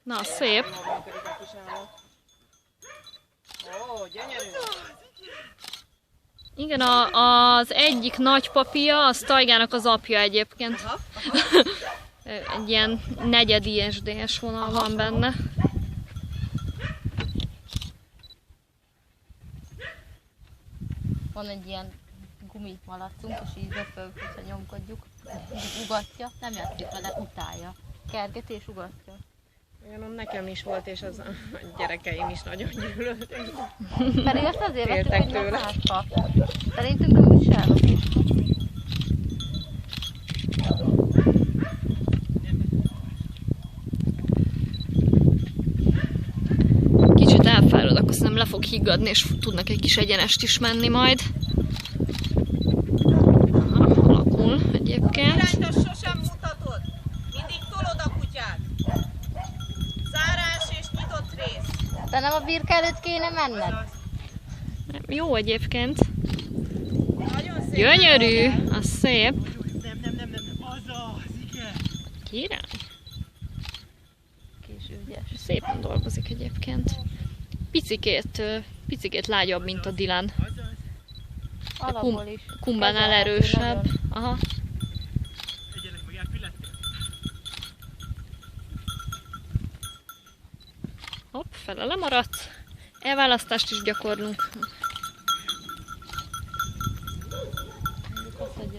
Na, szép. Ó, gyönyörű. Igen, az egyik nagypapia, az Tajgának az apja egyébként. Egy ilyen negyed ISDS vonal van benne. Van egy ilyen gumimalacunk, és így röpög, hogyha nyomkodjuk, ugatja, nem játszik vele, utálja. Kergeti és ugatja. Olyan nekem is volt, és az a gyerekeim is nagyon gyűlölték. Pedig azt azért vettük, Féltek hogy tőle. napáska. Szerintünk nem úgy sávok is. Kicsit elfárad, akkor szerintem le fog higgadni, és tudnak egy kis egyenest is menni majd. Alakul egyébként. Irányt azt sosem mutatod. Mindig tolod a kutyát. Zárás és nyitott rész. De nem a birka előtt kéne menned? Jó egyébként. Nagyon szép. Gyönyörű, az szép. Nem, azaz, igen. Király. Kis ügyes. Szépen dolgozik egyébként. Picikét lágyabb, mint a Dylan. Alapból is. Kumbánál Kezelhető erősebb. nagyon. Aha. Egyenek meg elfülettél. Hopp, fele lemaradt. Elválasztást is gyakorlunk. Mondjuk azt, hogy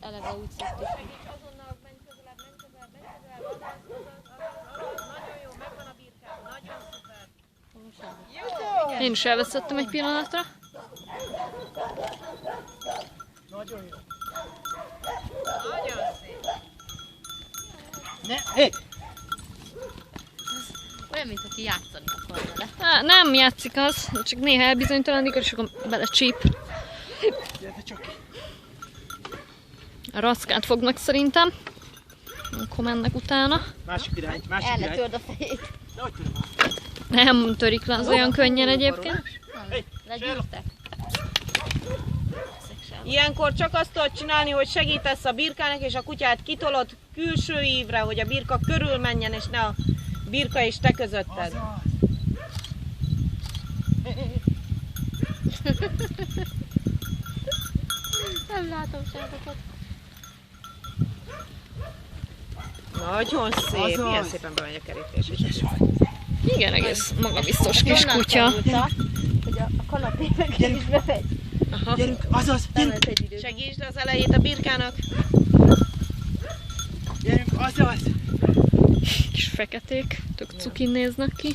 eleve úgy szoktuk. Azonnal menj közelebb. Nagyon jó, megvan a birkám. Nagyon szuper. Jó! Én is elveszettem egy pillanatra. Nagyon jó. Nagyon szép. Ne, hé! Olyan, mint aki játszani akar vele. Nem játszik az, csak néha elbizonytalanodik, és akkor belecsíp. Gyere csak ki. A rackát fognak szerintem. Akkor mennek utána. Másik irány, El másik ne irány. törd a fejét. De hogy tudom. Nem törik le az olyan könnyen egyébként. Legyűrtek. Ilyenkor csak azt tudod csinálni, hogy segítesz a birkának, és a kutyát kitolod külső ívre, hogy a birka körül menjen, és ne a birka és te közötted. Nem látom sávokat. Nagyon szép. Azaz. Milyen szépen bemegy a kerítés. Igen, egész magabiztos kis Onnan kutya. tanulta, hogy a kanapé meg is bemegy. Gyerünk, azaz, gyerünk, Bement egy idő. Segítsd az elejét a birkának. gyerünk, azaz. Kis feketék, tök cukin néznek ki.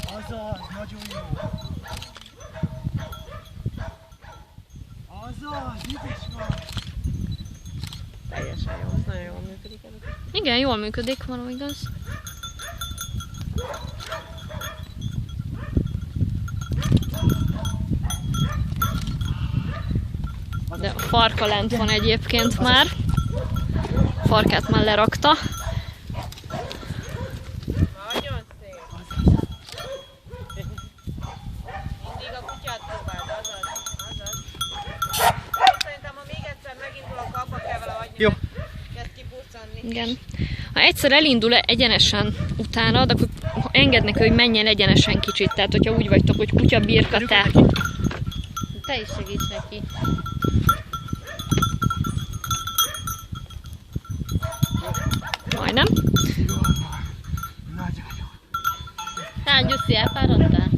Azaz, nagyon jó. Azaz, ügyes van. Teljesen jó, ez nagyon jól működik. Igen, jól működik, valami igaz. De a farka lent van egyébként már. Farkát már lerakta. Nagyon szép. Mindig a kutyát próbáld, azaz. Szerintem, ha még egyszer megindulok, abba kell vele hagyni. Jó. Kezd kipurcanni. Igen. Ha egyszer elindul egyenesen utána, akkor engedd neki, hogy menjen egyenesen kicsit. Tehát, hogyha úgy vagytok, hogy kutya, birka, te. Te is segíts neki. Majdnem. Nagyon jó. Hány Gyuszi, elfáradtál?